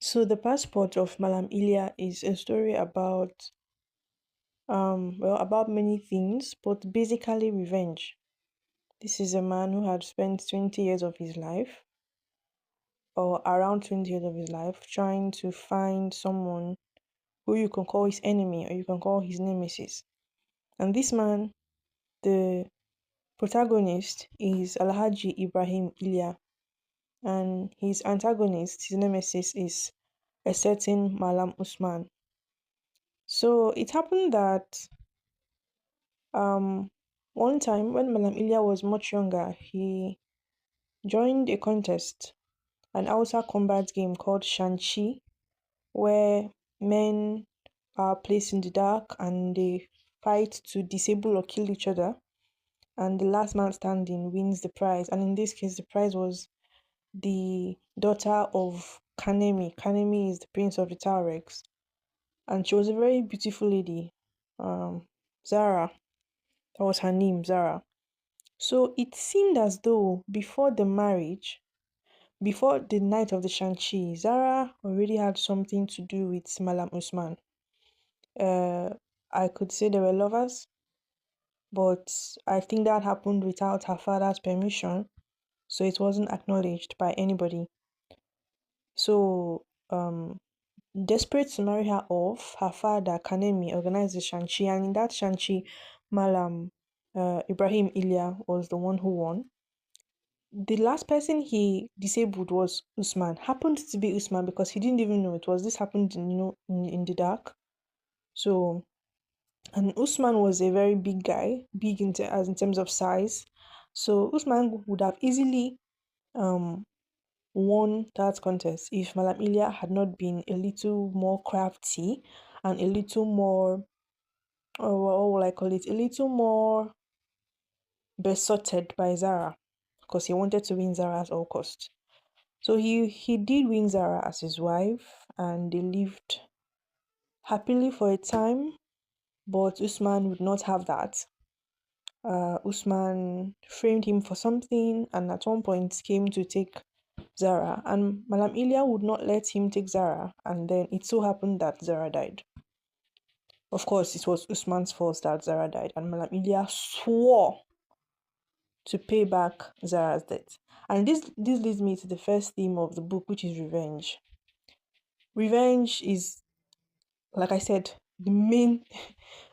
So the Passport of Mallam Ilia is a story about about many things, but basically revenge. This is a man who had spent 20 years of his life, or around 20 years of his life, trying to find someone who you can call his enemy or you can call his nemesis. And this man, the protagonist, is Alhaji Ibrahim Ilia, and his antagonist, his nemesis, is a certain Malam Usman. So it happened that Um, one time when Malam Ilya was much younger, he joined a contest, an outer combat game called Shanchi, where men are placed in the dark and they fight to disable or kill each other, and the last man standing wins the prize. And in this case, the prize was the daughter of Kanemi. Kanemi is the prince of the Tuaregs, and she was a very beautiful lady. Zara, that was her name, Zara. So it seemed as though before the night of the Shanchi, Zara already had something to do with Malam Usman. Uh, I could say they were lovers, but I think that happened without her father's permission, so it wasn't acknowledged by anybody. So, desperate to marry her off, her father, Kanemi, organized the Shanchi, and in that Shanchi, Malam Ibrahim Ilya was the one who won. The last person he disabled was Usman. Happened to be Usman because he didn't even know it was. This happened, in the dark. So, and Usman was a very big guy, big as in terms of size. So Usman would have easily um won that contest if Malam Ilya had not been a little more crafty and a little more, what will I call it, a little more besotted by Zara because he wanted to win Zara at all cost. So he did win Zara as his wife, and they lived happily for a time. But Usman would not have that. Usman framed him for something, and at one point came to take Zara. And Malam Ilya would not let him take Zara, and then it so happened that Zara died. Of course, it was Usman's fault that Zara died, and Malam Ilya swore to pay back Zara's debt. And this leads me to the first theme of the book, which is revenge. Revenge is, like I said, the main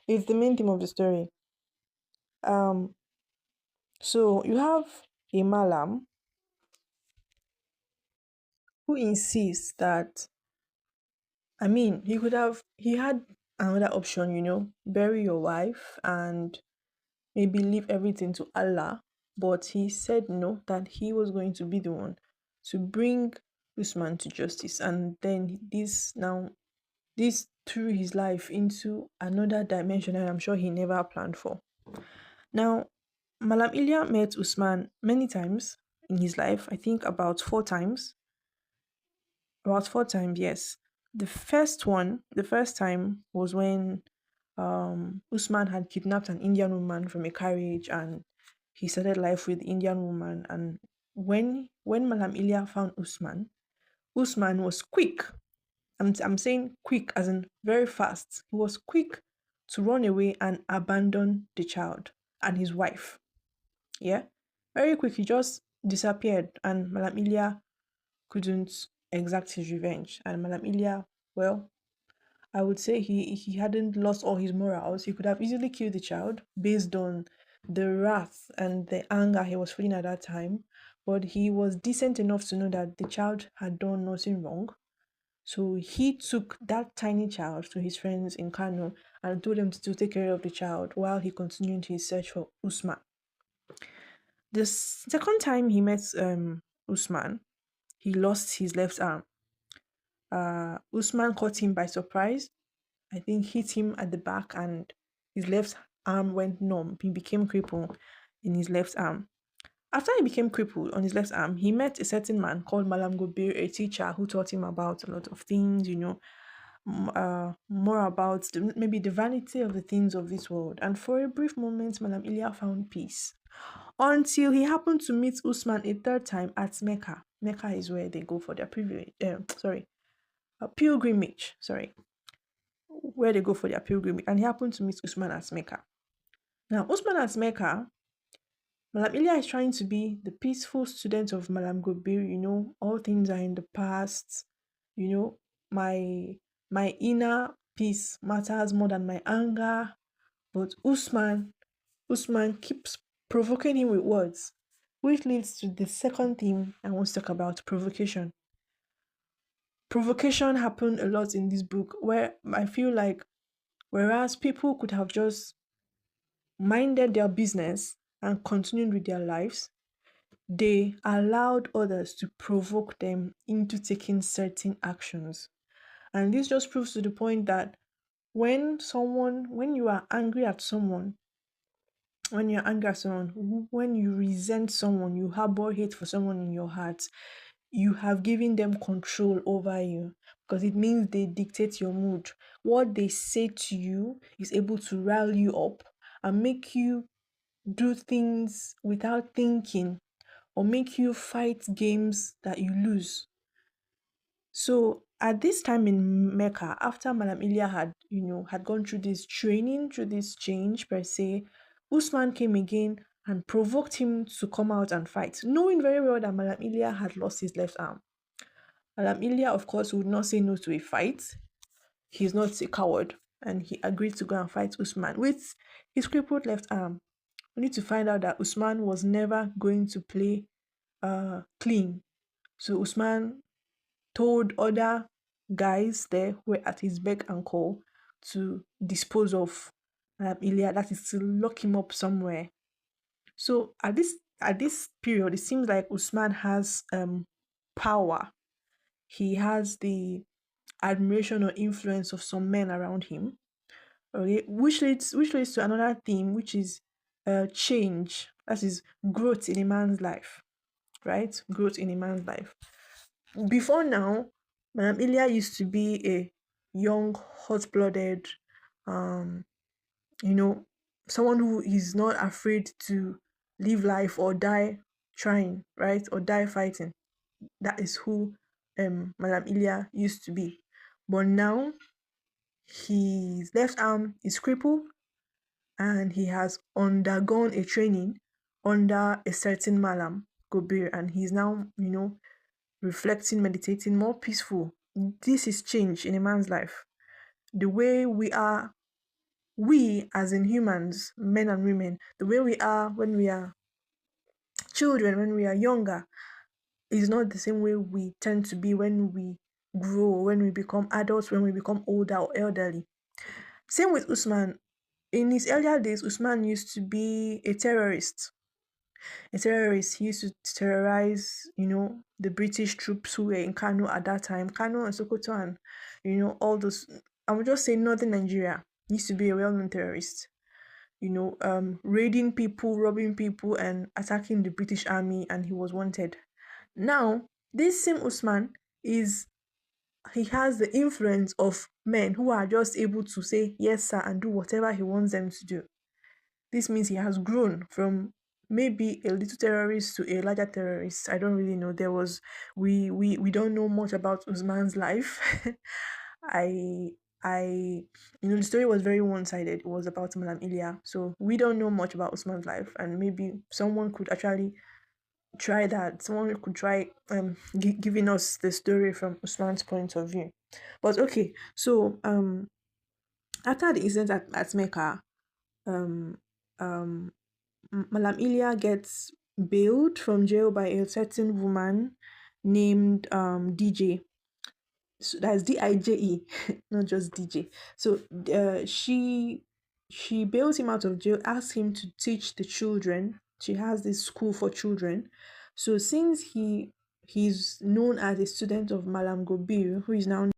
it's the main theme of the story. Um, so you have a Malam who insists that, he had another option, bury your wife and maybe leave everything to Allah, but he said no, that he was going to be the one to bring Usman to justice, and then this threw his life into another dimension, and I'm sure he never planned for. Now, Malam Ilya met Usman many times in his life, I think about four times. About four times, yes. The first time was when Usman had kidnapped an Indian woman from a carriage, and he started life with the Indian woman. And when Malam Ilya found Usman was quick. I'm saying quick as in very fast. He was quick to run away and abandon the child and his wife. Yeah. Very quick, he just disappeared, and Malam Ilya couldn't exact his revenge. And Malam Ilya, well, I would say he hadn't lost all his morals. He could have easily killed the child based on the wrath and the anger he was feeling at that time. But he was decent enough to know that the child had done nothing wrong. So he took that tiny child to his friends in Kano and told them to take care of the child while he continued his search for Usman. The second time he met Usman, he lost his left arm. Usman caught him by surprise. I think hit him at the back, and his left arm went numb. He became crippled in his left arm. After he became crippled on his left arm, he met a certain man called Malam Gobir, a teacher who taught him about a lot of things, more about maybe the vanity of the things of this world. And for a brief moment, Malam Ilya found peace until he happened to meet Usman a third time at Mecca. Mecca is where they go for their privilege. Sorry, a pilgrimage, sorry, where they go for their pilgrimage, and he happened to meet Usman at Mecca. Now, Usman at Mecca, Malam Ilia is trying to be the peaceful student of Malam Gobir, all things are in the past, you know, my inner peace matters more than my anger. But Usman keeps provoking him with words, which leads to the second theme I want to talk about: provocation. Provocation happened a lot in this book, where I feel like whereas people could have just minded their business and continued with their lives, they allowed others to provoke them into taking certain actions. And this just proves to the point that when you are angry at someone, when you're angry at someone, when you resent someone, you harbor hate for someone in your heart, you have given them control over you, because it means they dictate your mood. What they say to you is able to rile you up and make you do things without thinking, or make you fight games that you lose. So at this time in Mecca, after Malam Ilia had gone through this training, through this change per se, Usman came again and provoked him to come out and fight, knowing very well that Malam Ilia had lost his left arm. Malam Ilia, of course, would not say no to a fight. He's not a coward, and he agreed to go and fight Usman with his crippled left arm. We need to find out that Usman was never going to play clean. So Usman told other guys there who were at his beck and call to dispose of Ilya, that is to lock him up somewhere. So at this period, it seems like Usman has power. He has the admiration or influence of some men around him. Okay, which leads to another theme, which is change. That is growth in a man's life, right? Growth in a man's life. Before now, Madam Ilia used to be a young, hot-blooded, um, you know, someone who is not afraid to live life or die trying, right? Or die fighting. That is who Madam Ilia used to be. But now, his left arm is crippled, and he has undergone a training under a certain Malam Gobir, and he's now, reflecting, meditating, more peaceful. This is change in a man's life. The way we as in humans, men and women, the way we are when we are children, when we are younger, is not the same way we tend to be when we grow, when we become adults, when we become older or elderly. Same with Usman. In his earlier days, Usman used to be a terrorist. He used to terrorize, the British troops who were in Kano at that time, Kano and Sokoto, and all those. I would just say northern Nigeria. He used to be a well-known terrorist. Raiding people, robbing people, and attacking the British army, and he was wanted. Now, this same Usman he has the influence of men who are just able to say yes, sir, and do whatever he wants them to do. This means he has grown from maybe a little terrorist to a larger terrorist. I don't really know. We don't know much about Usman's life. I I the story was very one-sided. It was about Malam Ilia. So we don't know much about Usman's life, and maybe someone could actually try that. Someone could try giving us the story from Usman's point of view. But okay, so after the incident at Mecca, um um Malam Ilia gets bailed from jail by a certain woman named DJ. So that's DIJE, not just DJ. So she bails him out of jail, asks him to teach the children. She has this school for children. So since he's known as a student of Malam Gobir, who is now